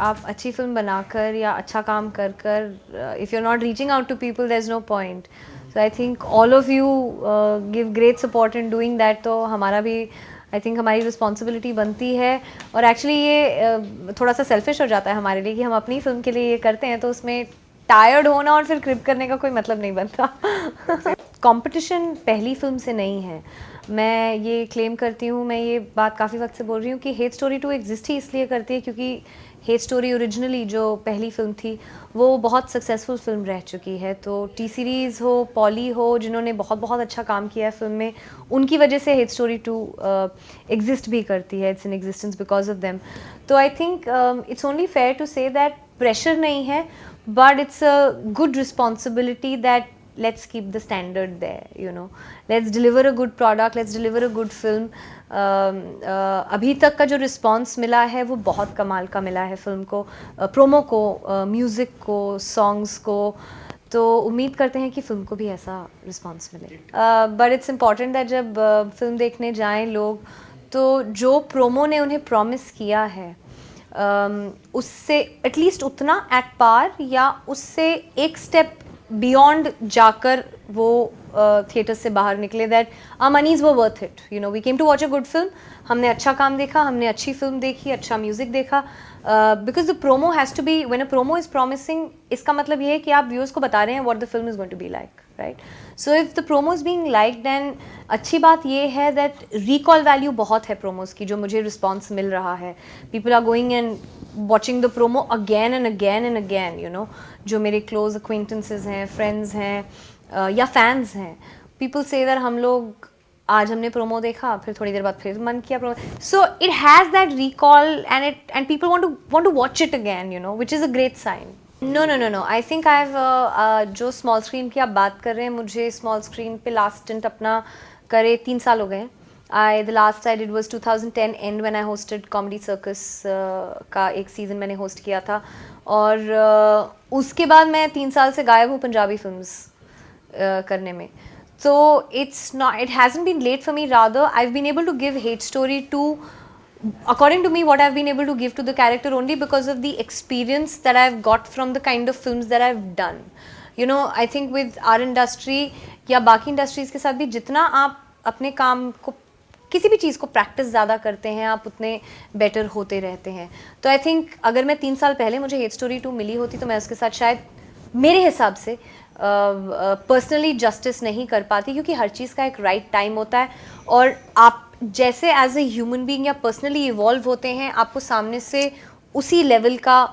आप अच्छी फिल्म बनाकर या अच्छा काम कर कर if you are not reaching out to people there is no point. So I think all of you give great support in doing that. तो हमारा भी आई थिंक हमारी रिस्पॉन्सिबिलिटी बनती है. और एक्चुअली ये थोड़ा सा सेल्फिश हो जाता है हमारे लिए कि हम अपनी फिल्म के लिए ये करते हैं, तो उसमें टायर्ड होना और फिर क्रिप करने का कोई मतलब नहीं बनता. कंपटीशन पहली फिल्म से नहीं है. मैं ये क्लेम करती हूँ, मैं ये बात काफ़ी वक्त से बोल रही हूँ कि हेट स्टोरी 2 एग्जिस्ट ही इसलिए करती है क्योंकि हेट स्टोरी ओरिजिनली जो पहली फिल्म थी वो बहुत सक्सेसफुल फिल्म रह चुकी है. तो टी सीरीज़ हो, पॉली हो, जिन्होंने बहुत बहुत अच्छा काम किया है फिल्म में, उनकी वजह से हेट स्टोरी 2 एग्जिस्ट भी करती है. It's in existence because of them. तो I think it's only fair to say that pressure नहीं है, but it's a good responsibility that let's keep the standard there, you know, let's deliver a good product, let's deliver a good film. अभी तक का जो response मिला है वो बहुत कमाल का मिला है फिल्म को, प्रोमो को, म्यूज़िक को, सॉन्ग्स को. तो उम्मीद करते हैं कि फिल्म को भी ऐसा रिस्पॉन्स मिले. बट इट्स इम्पॉर्टेंट दैट जब फिल्म देखने जाएं लोग, तो जो प्रोमो ने उन्हें प्रॉमिस किया है उससे एटलीस्ट उतना एट पार या उससे एक स्टेप बियॉन्ड जाकर वो थिएटर से बाहर निकले. That our moneys were worth it. You know, we came to watch a good film. हमने अच्छा काम देखा, हमने अच्छी फिल्म देखी, अच्छा म्यूजिक देखा. Because the promo has to be, when a promo is promising, इसका मतलब ये है कि आप व्यूअर्स को बता रहे हैं what the film is going to be like, right? So if the promo is being liked, then अच्छी बात ये है दैट रिकॉल वैल्यू बहुत है प्रोमोज की, जो मुझे रिस्पॉन्स मिल रहा है. People are going and watching the promo again and again and again. You know, जो मेरे क्लोज अक्वेंटेंसेज हैं, फ्रेंड्स हैं या फैंस हैं, पीपल से दैट हम लोग आज हमने प्रोमो देखा, फिर थोड़ी देर बाद फिर मन किया promo. So it has that recall and people want to watch it again, you know, which is a great sign. No, I think I have जो स्मॉल स्क्रीन की आप बात कर रहे हैं, मुझे स्मॉल स्क्रीन पे लास्ट स्टिंट अपना करे 3 साल हो गए. The last I did was 2010 and when I hosted Comedy Circus का एक सीज़न मैंने होस्ट किया था. और उसके बाद मैं 3 साल से गायब हूँ पंजाबी फिल्म्स करने में. So it hasn't been late for me, rather I've been able to give hate story to, according to me, what I've been able to give to the character only because of the experience that I've got from the kind of films that I've done. You know, I think with our industry या बाकी industries के साथ भी, जितना आप अपने काम को, किसी भी चीज़ को प्रैक्टिस ज़्यादा करते हैं, आप उतने बेटर होते रहते हैं. तो आई थिंक अगर मैं 3 साल पहले मुझे हेट स्टोरी 2 मिली होती तो मैं उसके साथ शायद मेरे हिसाब से पर्सनली जस्टिस नहीं कर पाती, क्योंकि हर चीज़ का एक राइट टाइम होता है. और आप जैसे एज ए ह्यूमन बीइंग या पर्सनली इवॉल्व होते हैं, आपको सामने से उसी लेवल का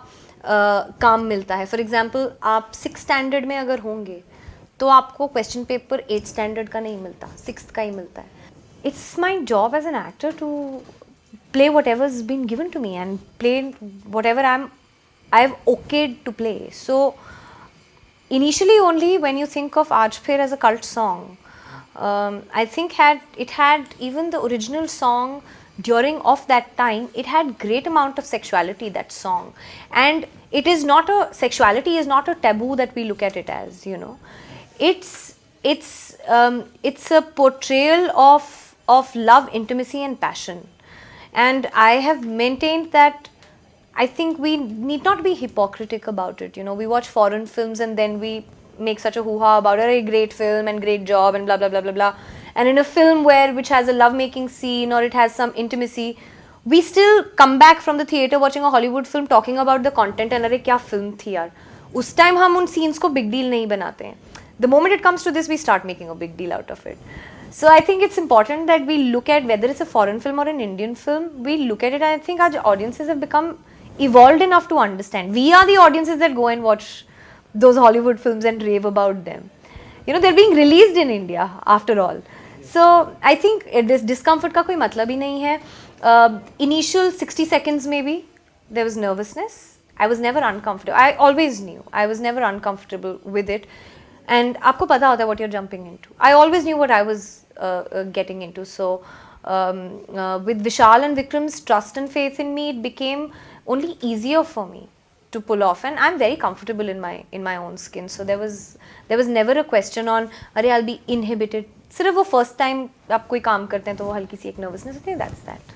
काम मिलता है. फॉर एग्जांपल, आप 6th स्टैंडर्ड में अगर होंगे तो आपको क्वेश्चन पेपर 8th स्टैंडर्ड का नहीं मिलता, 6th का ही मिलता है. It's my job as an actor to play whatever is been given to me and play whatever I have okayed to play. So initially only when you think of Aaj Phir as a cult song, I think it had even the original song during of that time, it had great amount of sexuality, that song. And it is not a, sexuality is not a taboo that we look at it as, you know. It's a portrayal of love, intimacy and passion. And I have maintained that I think we need not be hypocritical about it. You know, we watch foreign films and then we make such a hoo-ha about a great film and great job and blah blah blah blah blah. And in a film which has a love-making scene or it has some intimacy, we still come back from the theater watching a Hollywood film talking about the content and अरे क्या film थी यार. उस time हम उन scenes को big deal नहीं बनाते हैं. The moment it comes to this, we start making a big deal out of it. So I think it's important that we look at whether it's a foreign film or an Indian film. We look at it, and I think our audiences have become evolved enough to understand. We are the audiences that go and watch those Hollywood films and rave about them. You know, they're being released in India after all. So I think this discomfort का कोई मतलब ही नहीं है. Initial 60 seconds maybe there was nervousness. I was never uncomfortable. I always knew I was never uncomfortable with it. And आपको पता होता है what you're jumping into. I always knew what I was getting into. So with Vishal and Vikram's trust and faith in me, it became only easier for me to pull off, and I'm very comfortable in my own skin. So there was never a question on अरे I'll be inhibited. सिर्फ वो first time आप कोई काम करते हैं तो वो हल्की सी एक nervousness होती है, that's that.